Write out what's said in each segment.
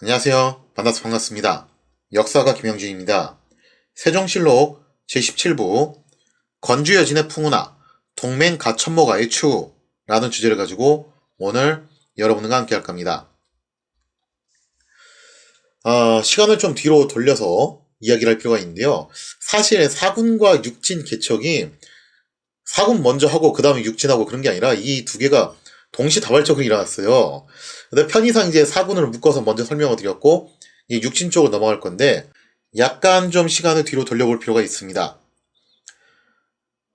안녕하세요. 만나서 반갑습니다. 역사가 김영준입니다. 세종실록 제17부 건주여진의 풍운하 동맹가천모가의 추후라는 주제를 가지고 오늘 여러분과 함께 할 겁니다. 시간을 좀 뒤로 돌려서 이야기를 할 필요가 있는데요. 사실 사군과 육진 개척이 사군 먼저 하고 그 다음에 육진하고 그런 게 아니라 이 두 개가 동시다발적으로 일어났어요. 근데 편의상 이제 사군을 묶어서 먼저 설명을 드렸고 이 육진 쪽으로 넘어갈 건데 약간 좀 시간을 뒤로 돌려볼 필요가 있습니다.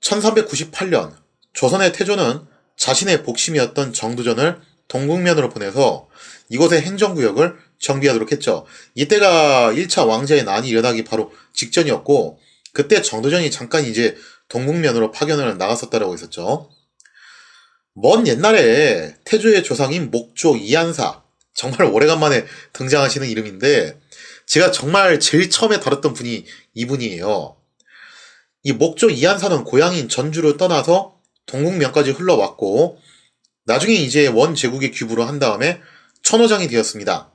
1398년 조선의 태조는 자신의 복심이었던 정두전을 동국면으로 보내서 이곳의 행정구역을 정비하도록 했죠. 이때가 1차 왕자의 난이 일어나기 바로 직전이었고 그때 정두전이 잠깐 이제 동국면으로 파견을 나갔었다라고 했었죠. 먼 옛날에 태조의 조상인 목조 이한사, 정말 오래간만에 등장하시는 이름인데 제가 정말 제일 처음에 다뤘던 분이 이분이에요. 이 목조 이한사는 고향인 전주를 떠나서 동국면까지 흘러왔고 나중에 이제 원제국에 귀부를 한 다음에 천호장이 되었습니다.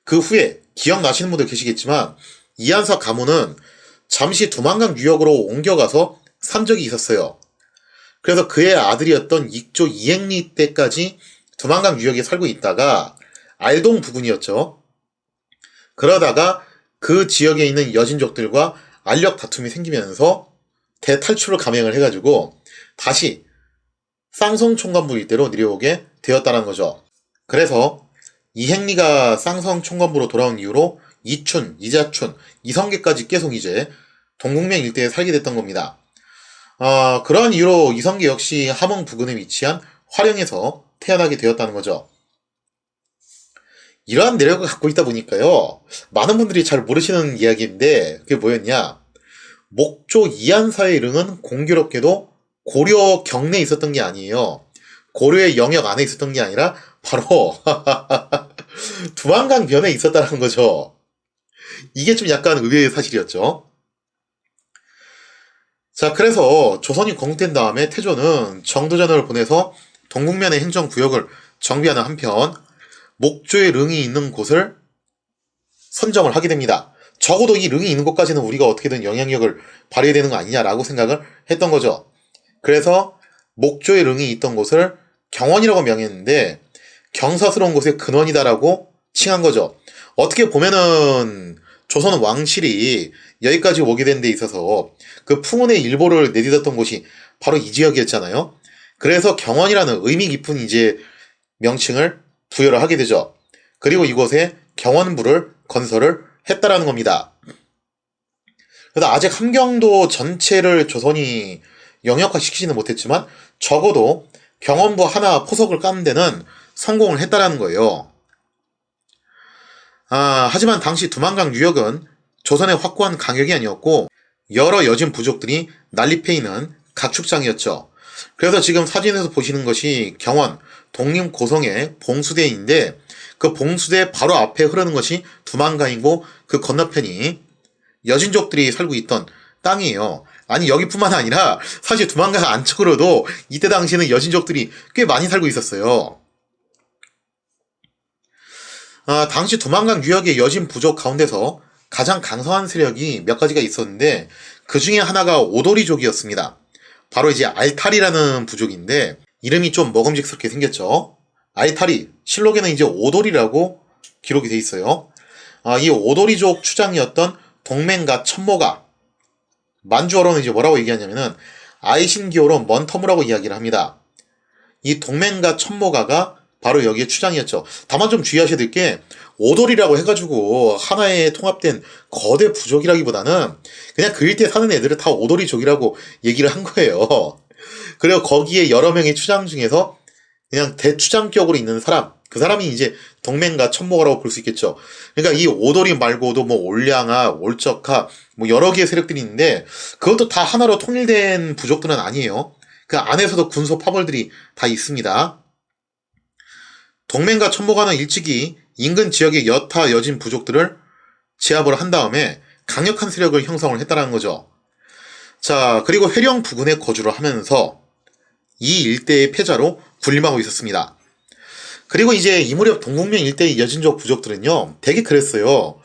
그 후에 기억나시는 분들 계시겠지만 이한사 가문은 잠시 두만강 유역으로 옮겨가서 산 적이 있었어요. 그래서 그의 아들이었던 익조 이행리 때까지 두만강 유역에 살고 있다가 알동 부군이었죠. 그러다가 그 지역에 있는 여진족들과 알력 다툼이 생기면서 대탈출을 감행을 해가지고 다시 쌍성총관부 일대로 내려오게 되었다는 거죠. 그래서 이행리가 쌍성총관부로 돌아온 이후로 이춘, 이자춘, 이성계까지 계속 이제 동국면 일대에 살게 됐던 겁니다. 그러한 이유로 이성계 역시 함흥 부근에 위치한 화령에서 태어나게 되었다는 거죠. 이러한 내력을 갖고 있다 보니까요. 많은 분들이 잘 모르시는 이야기인데 그게 뭐였냐. 목조 이한사의 릉은 공교롭게도 고려 경내에 있었던 게 아니에요. 고려의 영역 안에 있었던 게 아니라 바로 두만강 변에 있었다는 거죠. 이게 좀 약간 의외의 사실이었죠. 자, 그래서 조선이 건국된 다음에 태조는 정두전을 보내서 동국면의 행정구역을 정비하는 한편 목조의 릉이 있는 곳을 선정을 하게 됩니다. 적어도 이 릉이 있는 곳까지는 우리가 어떻게든 영향력을 발휘해야 되는 거 아니냐라고 생각을 했던 거죠. 그래서 목조의 릉이 있던 곳을 경원이라고 명했는데 경사스러운 곳의 근원이다라고 칭한 거죠. 어떻게 보면은 조선 왕실이 여기까지 오게 된 데 있어서 그 풍운의 일보를 내딛었던 곳이 바로 이 지역이었잖아요. 그래서 경원이라는 의미 깊은 이제 명칭을 부여를 하게 되죠. 그리고 이곳에 경원부를 건설을 했다라는 겁니다. 그래서 아직 함경도 전체를 조선이 영역화시키지는 못했지만 적어도 경원부 하나 포석을 까는 데는 성공을 했다라는 거예요. 하지만 당시 두만강 유역은 조선의 확고한 강역이 아니었고 여러 여진 부족들이 난립해 있는 각축장이었죠. 그래서 지금 사진에서 보시는 것이 경원, 독림 고성의 봉수대인데 그 봉수대 바로 앞에 흐르는 것이 두만강이고 그 건너편이 여진족들이 살고 있던 땅이에요. 아니 여기뿐만 아니라 사실 두만강 안쪽으로도 이때 당시에는 여진족들이 꽤 많이 살고 있었어요. 당시 두만강 유역의 여진 부족 가운데서 가장 강성한 세력이 몇 가지가 있었는데 그 중에 하나가 오도리족이었습니다. 바로 이제 알타리라는 부족인데 이름이 좀 먹음직스럽게 생겼죠. 알타리, 실록에는 이제 오도리라고 기록이 돼 있어요. 이 오도리족 추장이었던 동맹가 천모가 만주어로는 이제 뭐라고 얘기하냐면은 아이신기어로 먼터무라고 이야기를 합니다. 이 동맹가 천모가가 바로 여기에 추장이었죠. 다만 좀 주의하셔야 될 게 오돌이라고 해가지고 하나의 통합된 거대 부족이라기보다는 그냥 그 일대 사는 애들을 다 오돌이족이라고 얘기를 한 거예요. 그리고 거기에 여러 명의 추장 중에서 그냥 대추장격으로 있는 사람, 그 사람이 이제 동맹가 천모가라고 볼 수 있겠죠. 그러니까 이 오돌이 말고도 뭐 올량하, 올적하 뭐 여러 개의 세력들이 있는데 그것도 다 하나로 통일된 부족들은 아니에요. 그 안에서도 군소 파벌들이 다 있습니다. 동맹가 천모가는 일찍이 인근 지역의 여타 여진 부족들을 제압을 한 다음에 강력한 세력을 형성을 했다는 거죠. 자, 그리고 회령 부근에 거주를 하면서 이 일대의 패자로 군림하고 있었습니다. 그리고 이제 이 무렵 동국면 일대의 여진족 부족들은요, 되게 그랬어요.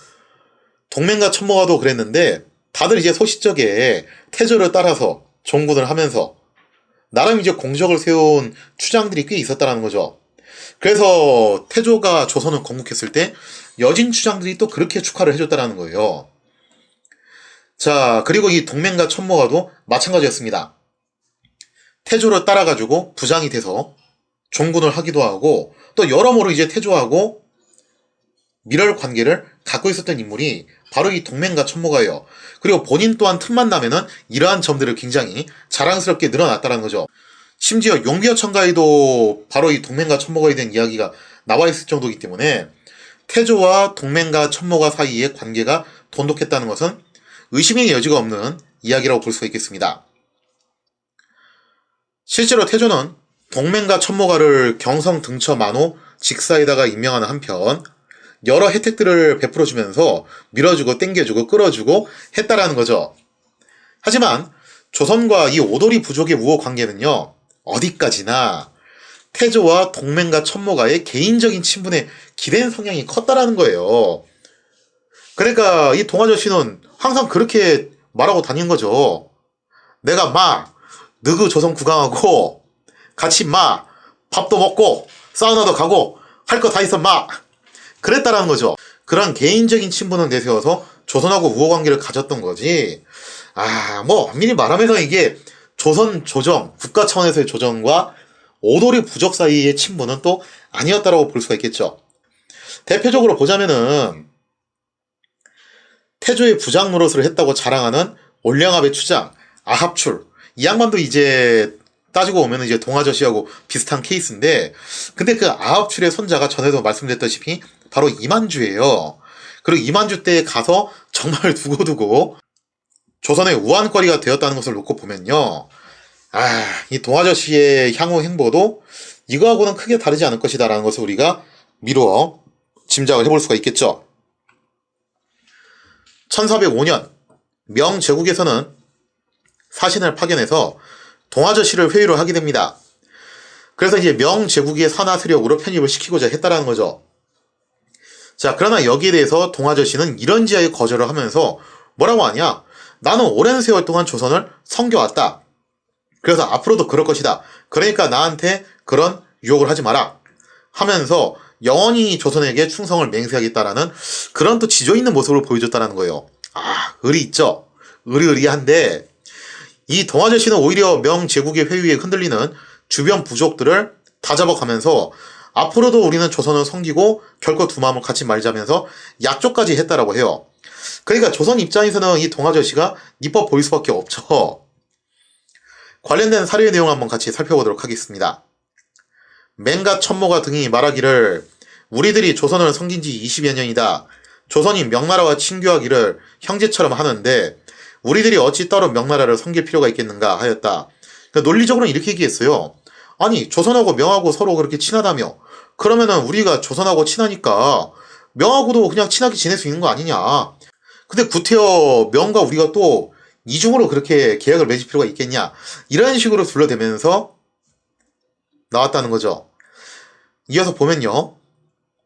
동맹과 천모가도 그랬는데, 다들 이제 소시적에 태조를 따라서 종군을 하면서, 나름 이제 공적을 세운 추장들이 꽤 있었다는 거죠. 그래서 태조가 조선을 건국했을 때, 여진 추장들이 또 그렇게 축하를 해줬다는 거예요. 자, 그리고 이 동맹과 천모가도 마찬가지였습니다. 태조를 따라가지고 부장이 돼서 종군을 하기도 하고, 또 여러모로 이제 태조하고 밀월 관계를 갖고 있었던 인물이 바로 이 동맹과 천모가예요. 그리고 본인 또한 틈만 나면은 이러한 점들을 굉장히 자랑스럽게 늘어났다는 거죠. 심지어 용비어 천가에도 바로 이 동맹과 천모가에 대한 이야기가 나와 있을 정도이기 때문에 태조와 동맹과 천모가 사이의 관계가 돈독했다는 것은 의심의 여지가 없는 이야기라고 볼 수가 있겠습니다. 실제로 태조는 동맹과 천모가를 경성 등처 만호 직사에다가 임명하는 한편 여러 혜택들을 베풀어주면서 밀어주고 땡겨주고 끌어주고 했다라는 거죠. 하지만 조선과 이 오도리 부족의 우호 관계는요, 어디까지나 태조와 동맹과 천모가의 개인적인 친분에 기댄 성향이 컸다라는 거예요. 그러니까 이 동아저씨는 항상 그렇게 말하고 다닌 거죠. 내가 너그 조선 구강하고 같이 밥도 먹고 사우나도 가고 할 거 다 있어 그랬다라는 거죠. 그런 개인적인 친분을 내세워서 조선하고 우호관계를 가졌던 거지. 엄밀히 말하면서 이게 조선 조정, 국가 차원에서의 조정과 오도리 부족 사이의 친분은 또 아니었다라고 볼 수가 있겠죠. 대표적으로 보자면은 태조의 부장 노릇을 했다고 자랑하는 올량압의 추장 아합출, 이 양반도 이제 따지고 보면 이제 동아저씨하고 비슷한 케이스인데, 근데 그 아합출의 손자가 전에도 말씀드렸다시피 바로 이만주예요. 그리고 이만주 때 가서 정말 두고두고 조선의 우환거리가 되었다는 것을 놓고 보면요, 이 동아저씨의 향후 행보도 이거하고는 크게 다르지 않을 것이다라는 것을 우리가 미루어 짐작을 해볼 수가 있겠죠. 1405년 명제국에서는 사신을 파견해서 동아저씨를 회유를 하게 됩니다. 그래서 이제 명제국의 산하 세력으로 편입을 시키고자 했다라는 거죠. 자, 그러나 여기에 대해서 동아저씨는 이런지하에 거절을 하면서 뭐라고 하냐? 나는 오랜 세월 동안 조선을 섬겨왔다. 그래서 앞으로도 그럴 것이다. 그러니까 나한테 그런 유혹을 하지 마라. 하면서 영원히 조선에게 충성을 맹세하겠다라는 그런 또 지조 있는 모습을 보여줬다는 거예요. 의리 있죠? 의리의리한데, 이 동아저씨는 오히려 명제국의 회유에 흔들리는 주변 부족들을 다잡아가면서 앞으로도 우리는 조선을 섬기고 결코 두 마음을 같이 말자면서 약조까지 했다라고 해요. 그러니까 조선 입장에서는 이 동아저씨가 니법 보일 수밖에 없죠. 관련된 사례의 내용 한번 같이 살펴보도록 하겠습니다. 맹가 천모가 등이 말하기를 우리들이 조선을 섬긴 지 20여 년이다. 조선이 명나라와 친교하기를 형제처럼 하는데 우리들이 어찌 따로 명나라를 섬길 필요가 있겠는가 하였다. 그러니까 논리적으로는 이렇게 얘기했어요. 아니, 조선하고 명하고 서로 그렇게 친하다며, 그러면은 우리가 조선하고 친하니까 명하고도 그냥 친하게 지낼 수 있는 거 아니냐. 근데 구태여 명과 우리가 또 이중으로 그렇게 계약을 맺을 필요가 있겠냐. 이런 식으로 둘러대면서 나왔다는 거죠. 이어서 보면요,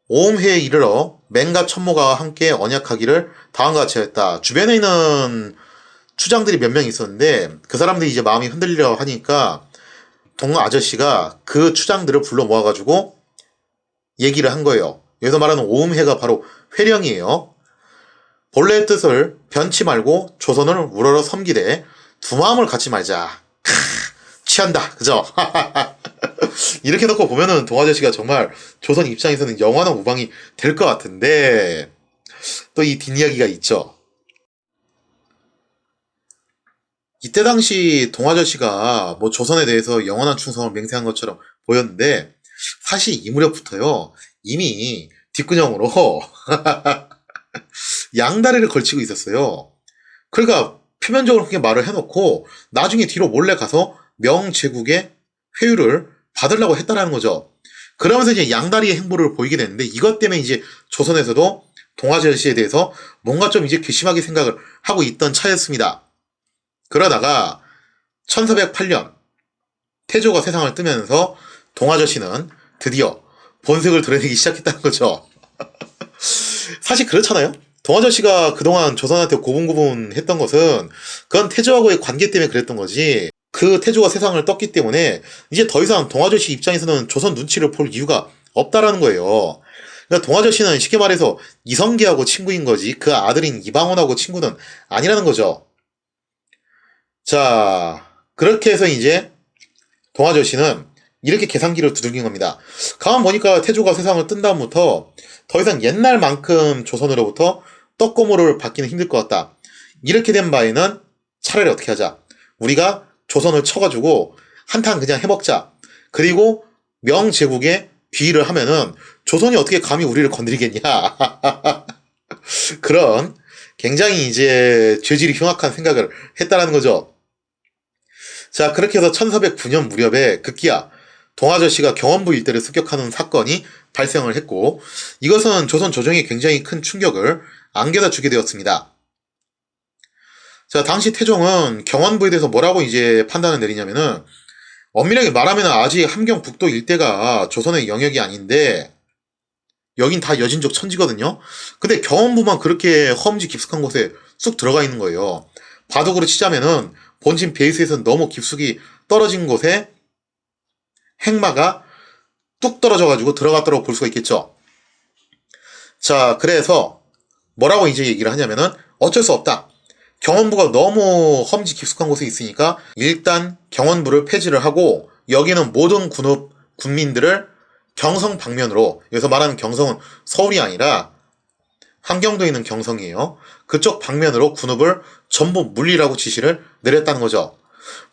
오음회에 이르러 맹과 천모가 함께 언약하기를 다음과 같이 했다. 주변에 있는 추장들이 몇 명 있었는데 그 사람들이 이제 마음이 흔들리려 하니까 동아 아저씨가 그 추장들을 불러 모아가지고 얘기를 한 거예요. 여기서 말하는 오음회가 바로 회령이에요. 본래의 뜻을 변치 말고 조선을 우러러 섬기되 두 마음을 갖지 말자. 취한다, 그죠? 이렇게 놓고 보면은 동아저씨가 정말 조선 입장에서는 영원한 우방이 될 것 같은데, 또 이 뒷이야기가 있죠. 이때 당시 동아저씨가 뭐 조선에 대해서 영원한 충성을 맹세한 것처럼 보였는데, 사실 이 무렵부터요, 이미 뒷근형으로 양다리를 걸치고 있었어요. 그러니까 표면적으로 그렇게 말을 해놓고 나중에 뒤로 몰래 가서 명제국의 회유를 받으려고 했다라는 거죠. 그러면서 이제 양다리의 행보를 보이게 됐는데, 이것 때문에 이제 조선에서도 동아저씨에 대해서 뭔가 좀 이제 괘씸하게 생각을 하고 있던 차였습니다. 그러다가 1408년 태조가 세상을 뜨면서 동아저씨는 드디어 본색을 드러내기 시작했다는 거죠. 사실 그렇잖아요. 동아저씨가 그동안 조선한테 고분고분했던 것은 그건 태조하고의 관계 때문에 그랬던 거지. 그 태조가 세상을 떴기 때문에 이제 더 이상 동아저씨 입장에서는 조선 눈치를 볼 이유가 없다라는 거예요. 그러니까 동아저씨는 쉽게 말해서 이성계하고 친구인 거지 그 아들인 이방원하고 친구는 아니라는 거죠. 자, 그렇게 해서 이제 동아저씨는 이렇게 계산기를 두들긴 겁니다. 가만 보니까 태조가 세상을 뜬 다음부터 더 이상 옛날만큼 조선으로부터 떡고물을 받기는 힘들 것 같다. 이렇게 된 바에는 차라리 어떻게 하자. 우리가 조선을 쳐가지고 한탕 그냥 해먹자. 그리고 명제국에 비의를 하면은 조선이 어떻게 감히 우리를 건드리겠냐. 그런 굉장히 이제 죄질이 흉악한 생각을 했다라는 거죠. 자, 그렇게 해서 1409년 무렵에 급기야 동아저씨가 경원부 일대를 습격하는 사건이 발생을 했고 이것은 조선 조정에 굉장히 큰 충격을 안겨다 주게 되었습니다. 자, 당시 태종은 경원부에 대해서 뭐라고 이제 판단을 내리냐면은 엄밀하게 말하면 아직 함경북도 일대가 조선의 영역이 아닌데 여긴 다 여진족 천지거든요. 근데 경원부만 그렇게 허음지 깊숙한 곳에 쑥 들어가 있는 거예요. 바둑으로 치자면은 본진 베이스에서 너무 깊숙이 떨어진 곳에 행마가 뚝 떨어져가지고 들어갔다고 볼 수가 있겠죠. 자, 그래서 뭐라고 이제 얘기를 하냐면은 어쩔 수 없다. 경원부가 너무 험지 깊숙한 곳에 있으니까 일단 경원부를 폐지를 하고 여기는 모든 군민들을 경성 방면으로, 여기서 말하는 경성은 서울이 아니라 함경도에 있는 경성이에요. 그쪽 방면으로 군읍을 전부 물리라고 지시를 내렸다는 거죠.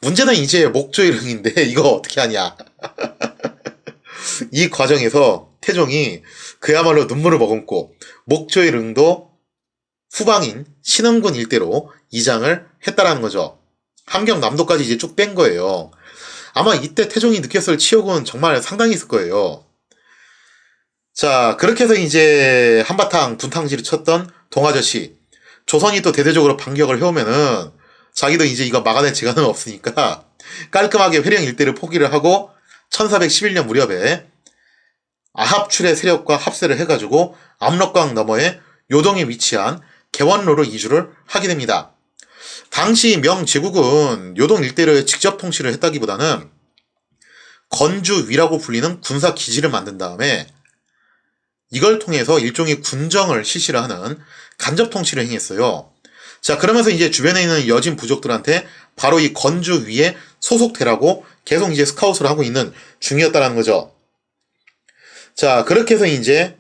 문제는 이제 목조일흥인데 이거 어떻게 하냐. 이 과정에서 태종이 그야말로 눈물을 머금고 목조일흥도 후방인 신흥군 일대로 이장을 했다라는 거죠. 함경남도까지 이제 쭉 뺀 거예요. 아마 이때 태종이 느꼈을 치욕은 정말 상당히 있을 거예요. 자, 그렇게 해서 이제 한바탕 분탕질을 쳤던 동아저씨. 조선이 또 대대적으로 반격을 해오면은 자기도 이제 이거 막아낼 재간은 없으니까 깔끔하게 회령 일대를 포기를 하고 1411년 무렵에 아합출의 세력과 합세를 해가지고 압록강 너머에 요동에 위치한 개원로로 이주를 하게 됩니다. 당시 명제국은 요동 일대를 직접 통치를 했다기보다는 건주위라고 불리는 군사 기지를 만든 다음에 이걸 통해서 일종의 군정을 실시를 하는 간접 통치를 행했어요. 자, 그러면서 이제 주변에 있는 여진 부족들한테 바로 이 건주위에 소속되라고 계속 이제 스카웃을 하고 있는 중이었다는 거죠. 자, 그렇게 해서 이제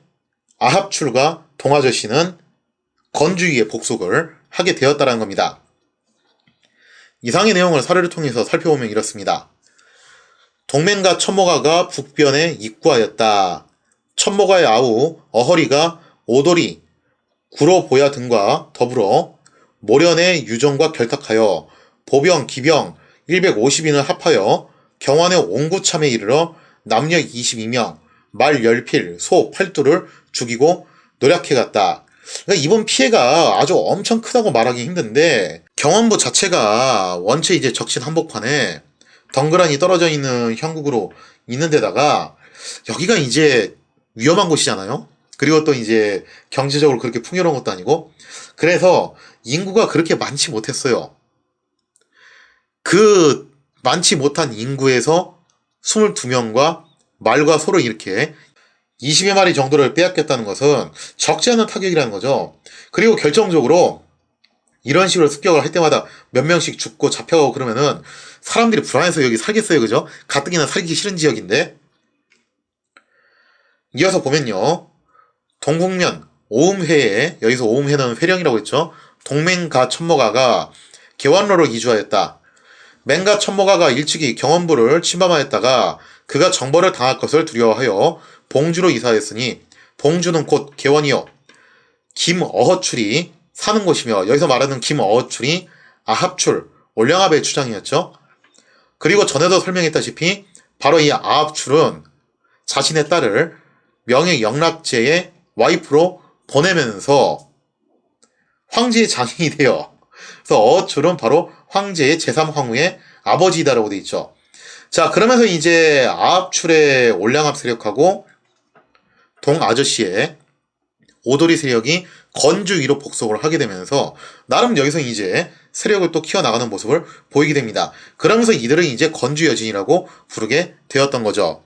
아합출과 동아저씨는 건주위에 복속을 하게 되었다는 겁니다. 이상의 내용을 사례를 통해서 살펴보면 이렇습니다. 동맹과 첨모가가 북변에 입구하였다. 첨모가의 아우 어허리가 오도리, 구로보야 등과 더불어 모련의 유정과 결탁하여 보병, 기병 150인을 합하여 경환의 옹구참에 이르러 남녀 22명, 말 10필, 소 8두를 죽이고 노략해갔다. 그러니까 이번 피해가 아주 엄청 크다고 말하기 힘든데 경원부 자체가 원체 이제 적신 한복판에 덩그러니 떨어져 있는 형국으로 있는 데다가 여기가 이제 위험한 곳이잖아요. 그리고 또 이제 경제적으로 그렇게 풍요로운 것도 아니고 그래서 인구가 그렇게 많지 못했어요. 그 많지 못한 인구에서 22명과 말과 소를 이렇게 20여 마리 정도를 빼앗겼다는 것은 적지 않은 타격이라는 거죠. 그리고 결정적으로 이런 식으로 습격을 할 때마다 몇 명씩 죽고 잡혀가고 그러면은 사람들이 불안해서 여기 살겠어요, 그죠? 가뜩이나 살기 싫은 지역인데. 이어서 보면요. 동국면 오음회에, 여기서 오음회는 회령이라고 했죠. 동맹가 첨모가가 개원로로 이주하였다. 맹가 첨모가가 일찍이 경원부를 침범하였다가 그가 정벌을 당할 것을 두려워하여 봉주로 이사했으니 봉주는 곧 개원이요. 김어허출이 사는 곳이며 여기서 말하는 김어허출이 아합출, 올량압의 주장이었죠. 그리고 전에도 설명했다시피 바로 이 아합출은 자신의 딸을 명예 영락제의 와이프로 보내면서 황제의 장인이 되어 그래서 어출은 바로 황제의 제3황후의 아버지이다라고 돼 있죠. 자, 그러면서 이제 아합출의 올량압 세력하고 동아저씨의 오도리 세력이 건주 위로 복속을 하게 되면서 나름 여기서 이제 세력을 또 키워나가는 모습을 보이게 됩니다. 그러면서 이들은 이제 건주 여진이라고 부르게 되었던 거죠.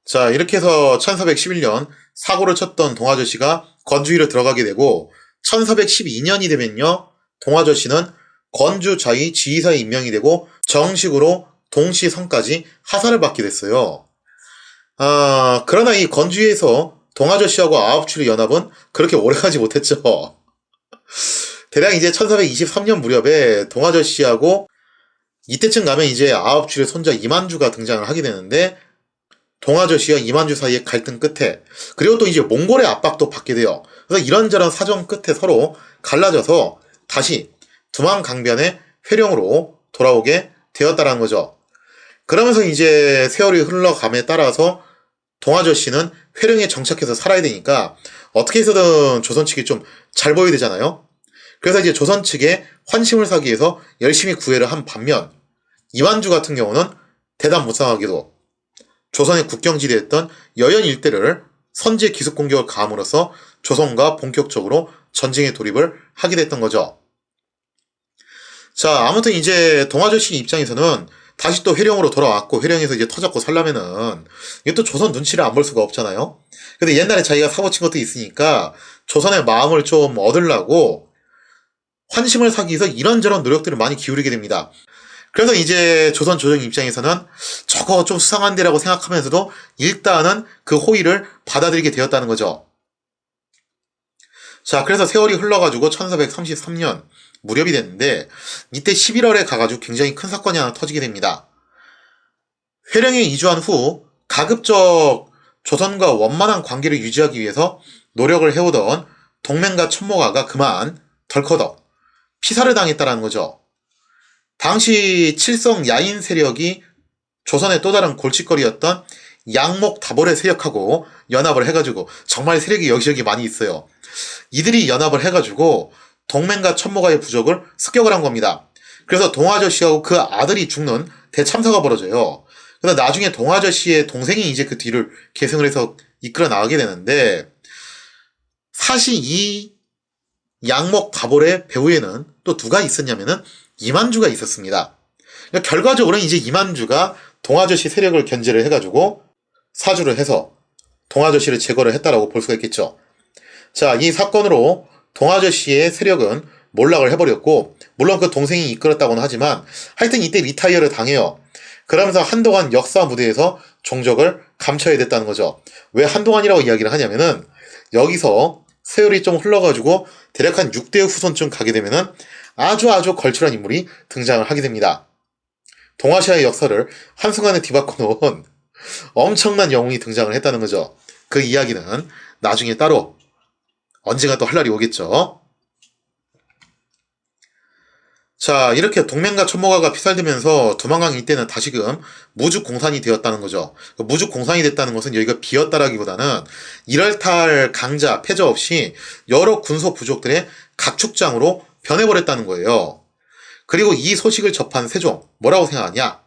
자, 이렇게 해서 1411년 사고를 쳤던 동아저씨가 건주위로 들어가게 되고 1412년이 되면요, 동아저씨는 건주자위 지휘사에 임명이 되고 정식으로 동시성까지 하사를 받게 됐어요. 그러나 이 건주위에서 동아저씨하고 아홉출의 연합은 그렇게 오래가지 못했죠. 대략 이제 1423년 무렵에 동아저씨하고 이때쯤 가면 이제 아홉출의 손자 이만주가 등장을 하게 되는데 동아저씨와 이만주 사이의 갈등 끝에 그리고 또 이제 몽골의 압박도 받게 돼요. 그래서 이런저런 사정 끝에 서로 갈라져서 다시 두만강변의 회령으로 돌아오게 되었다는 거죠. 그러면서 이제 세월이 흘러감에 따라서 동아저씨는 회령에 정착해서 살아야 되니까 어떻게 해서든 조선 측이 좀 잘 보여야 되잖아요. 그래서 이제 조선 측에 환심을 사기 위해서 열심히 구애를 한 반면 이만주 같은 경우는 대담무쌍하게도 조선의 국경지대였던 여연 일대를 선제 기습 공격을 가함으로써 조선과 본격적으로 전쟁에 돌입을 하게 됐던 거죠. 자, 아무튼 이제 동아저씨 입장에서는 다시 또 회령으로 돌아왔고 회령에서 이제 터잡고 살려면은 이게 또 조선 눈치를 안 볼 수가 없잖아요. 근데 옛날에 자기가 사고친 것도 있으니까 조선의 마음을 좀 얻으려고 환심을 사기 위해서 이런저런 노력들을 많이 기울이게 됩니다. 그래서 이제 조선 조정 입장에서는 저거 좀 수상한데라고 생각하면서도 일단은 그 호의를 받아들이게 되었다는 거죠. 자, 그래서 세월이 흘러가지고 1433년 무렵이 됐는데 이때 11월에 가가지고 굉장히 큰 사건이 하나 터지게 됩니다. 회령에 이주한 후 가급적 조선과 원만한 관계를 유지하기 위해서 노력을 해오던 동맹과 천모가가 그만 덜커덕 피살을 당했다는 거죠. 당시 칠성 야인 세력이 조선의 또 다른 골칫거리였던 양목 다볼의 세력하고 연합을 해가지고 정말 세력이 여기저기 많이 있어요. 이들이 연합을 해가지고 동맹과 천모가의 부적을 습격을 한 겁니다. 그래서 동아저씨하고 그 아들이 죽는 대참사가 벌어져요. 그래서 나중에 동아저씨의 동생이 이제 그 뒤를 계승을 해서 이끌어 나가게 되는데 사실 이 양목 다볼의 배후에는 또 누가 있었냐면은 이만주가 있었습니다. 그러니까 결과적으로는 이제 이만주가 동아저씨 세력을 견제를 해가지고 사주를 해서 동아저씨를 제거를 했다라고 볼 수가 있겠죠. 자, 이 사건으로 동아저씨의 세력은 몰락을 해버렸고 물론 그 동생이 이끌었다고는 하지만 하여튼 이때 리타이어를 당해요. 그러면서 한동안 역사 무대에서 종적을 감춰야 됐다는 거죠. 왜 한동안이라고 이야기를 하냐면은 여기서 세월이 좀 흘러가지고 대략 한 6대 후손쯤 가게 되면은 아주 걸출한 인물이 등장을 하게 됩니다. 동아시아의 역사를 한순간에 뒤바꿔 놓은 엄청난 영웅이 등장을 했다는 거죠. 그 이야기는 나중에 따로 언젠가 또 할 날이 오겠죠. 자, 이렇게 동맹과 천모가가 피살되면서 두만강 이때는 다시금 무죽공산이 되었다는 거죠. 무죽공산이 됐다는 것은 여기가 비었다라기보다는 이럴탈 강자, 패저 없이 여러 군소 부족들의 각축장으로 변해버렸다는 거예요. 그리고 이 소식을 접한 세종, 뭐라고 생각하냐?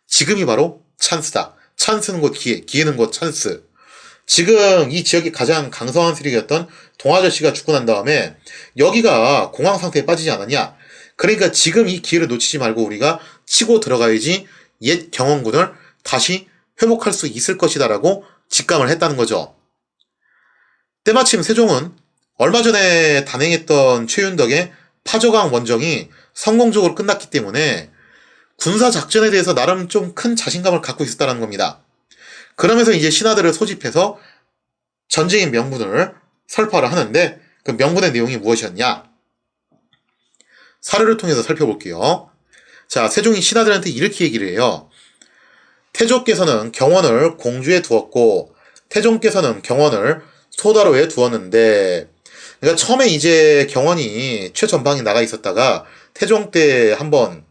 지금이 바로 찬스다. 찬스는 곧 기회, 기회는 곧 찬스. 지금 이 지역이 가장 강성한 세력이었던 동아저씨가 죽고 난 다음에 여기가 공황 상태에 빠지지 않았냐? 그러니까 지금 이 기회를 놓치지 말고 우리가 치고 들어가야지 옛 경원군을 다시 회복할 수 있을 것이다 라고 직감을 했다는 거죠. 때마침 세종은 얼마 전에 단행했던 최윤덕의 파저강 원정이 성공적으로 끝났기 때문에 군사작전에 대해서 나름 좀 큰 자신감을 갖고 있었다는 겁니다. 그러면서 이제 신하들을 소집해서 전쟁의 명분을 설파를 하는데 그 명분의 내용이 무엇이었냐? 사료를 통해서 살펴볼게요. 자, 세종이 신하들한테 이렇게 얘기를 해요. 태조께서는 경원을 공주에 두었고 태종께서는 경원을 소다로에 두었는데 그러니까 처음에 이제 경원이 최전방에 나가 있었다가 태종 때 한번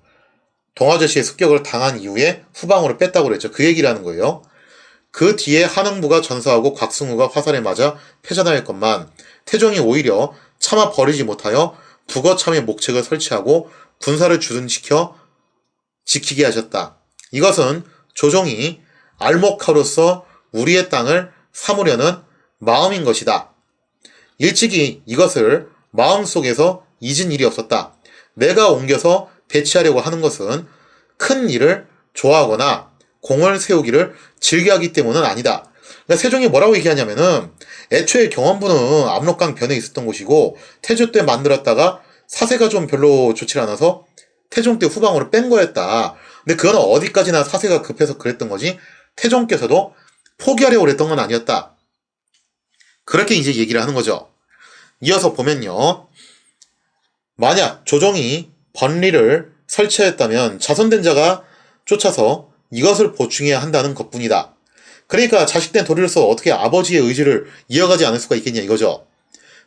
동아저씨의 습격을 당한 이후에 후방으로 뺐다고 그랬죠. 그 얘기를 하는 거예요. 그 뒤에 한흥부가 전사하고 곽승우가 화살에 맞아 패전하였건만 태종이 오히려 차마 버리지 못하여 북어참의 목책을 설치하고 군사를 주둔시켜 지키게 하셨다. 이것은 조정이 알목하로서 우리의 땅을 삼으려는 마음인 것이다. 일찍이 이것을 마음속에서 잊은 일이 없었다. 내가 옮겨서 배치하려고 하는 것은 큰 일을 좋아하거나 공을 세우기를 즐겨하기 때문은 아니다. 그러니까 세종이 뭐라고 얘기하냐면은 애초에 경원부는 압록강 변에 있었던 곳이고 태조 때 만들었다가 사세가 좀 별로 좋지 않아서 태종 때 후방으로 뺀 거였다. 근데 그건 어디까지나 사세가 급해서 그랬던 거지 태종께서도 포기하려고 그랬던 건 아니었다. 그렇게 이제 얘기를 하는 거죠. 이어서 보면요. 만약 조정이 번리를 설치하였다면 자손된 자가 쫓아서 이것을 보충해야 한다는 것뿐이다. 그러니까 자식된 도리로서 어떻게 아버지의 의지를 이어가지 않을 수가 있겠냐 이거죠.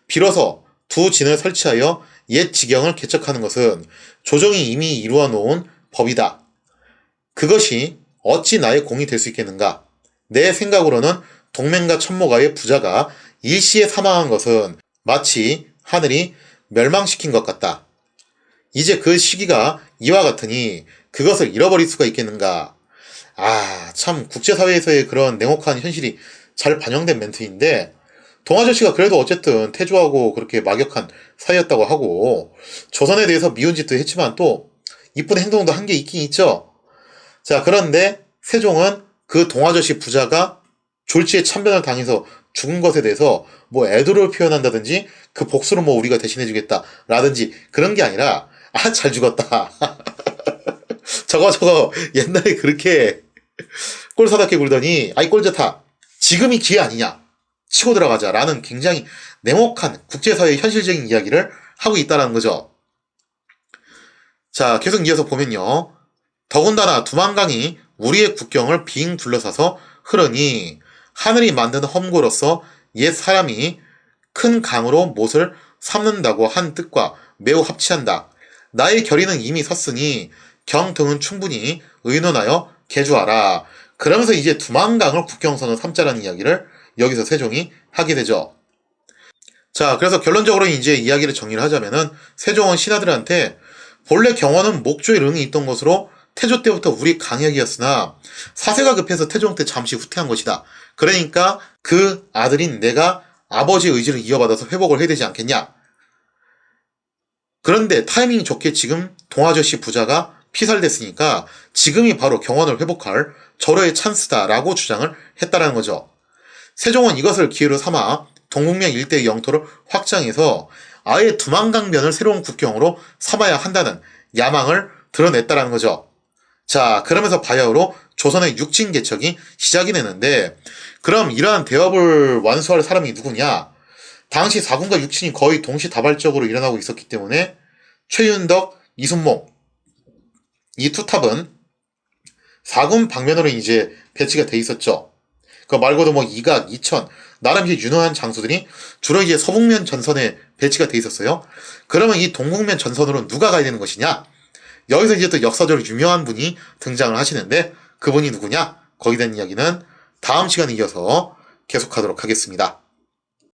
비로소 두 진을 설치하여 옛 지경을 개척하는 것은 조정이 이미 이루어 놓은 법이다. 그것이 어찌 나의 공이 될 수 있겠는가? 내 생각으로는 동맹과 천모가의 부자가 일시에 사망한 것은 마치 하늘이 멸망시킨 것 같다. 이제 그 시기가 이와 같으니 그것을 잃어버릴 수가 있겠는가? 참 국제사회에서의 그런 냉혹한 현실이 잘 반영된 멘트인데 동아저씨가 그래도 어쨌든 태조하고 그렇게 막역한 사이였다고 하고 조선에 대해서 미운 짓도 했지만 또 이쁜 행동도 한 게 있긴 있죠. 자, 그런데 세종은 그 동아저씨 부자가 졸지에 참변을 당해서 죽은 것에 대해서 뭐 애도를 표현한다든지 그 복수를 뭐 우리가 대신해주겠다 라든지 그런 게 아니라 잘 죽었다. 저거 옛날에 그렇게 꼴사납게 굴더니 꼴 좋다. 지금이 기회 아니냐. 치고 들어가자 라는 굉장히 냉혹한 국제사회의 현실적인 이야기를 하고 있다는 거죠. 자, 계속 이어서 보면요. 더군다나 두만강이 우리의 국경을 빙 둘러싸서 흐르니 하늘이 만든 험고로서 옛 사람이 큰 강으로 못을 삼는다고 한 뜻과 매우 합치한다. 나의 결의는 이미 섰으니 경 등은 충분히 의논하여 개주하라. 그러면서 이제 두만강을 국경선을 삼자라는 이야기를 여기서 세종이 하게 되죠. 자, 그래서 결론적으로 이제 이야기를 정리를 하자면은 세종은 신하들한테 본래 경원은 목조의 릉이 있던 것으로 태조 때부터 우리 강역이었으나 사세가 급해서 태종 때 잠시 후퇴한 것이다. 그러니까 그 아들인 내가 아버지의 의지를 이어받아서 회복을 해야 되지 않겠냐. 그런데 타이밍이 좋게 지금 동아저씨 부자가 피살됐으니까 지금이 바로 경원을 회복할 절호의 찬스다라고 주장을 했다라는 거죠. 세종은 이것을 기회로 삼아 동북면 일대의 영토를 확장해서 아예 두만강변을 새로운 국경으로 삼아야 한다는 야망을 드러냈다라는 거죠. 자, 그러면서 바야흐로 조선의 육진 개척이 시작이 되는데 그럼 이러한 대업을 완수할 사람이 누구냐? 당시 사군과 육친이 거의 동시다발적으로 일어나고 있었기 때문에 최윤덕, 이순몽 이 투탑은 사군 방면으로 이제 배치가 돼 있었죠. 그 말고도 뭐 이각, 이천 나름 이제 유능한 장수들이 주로 이제 서북면 전선에 배치가 돼 있었어요. 그러면 이 동북면 전선으로 누가 가야 되는 것이냐? 여기서 이제 또 역사적으로 유명한 분이 등장을 하시는데 그분이 누구냐? 거기에 대한 이야기는 다음 시간에 이어서 계속하도록 하겠습니다.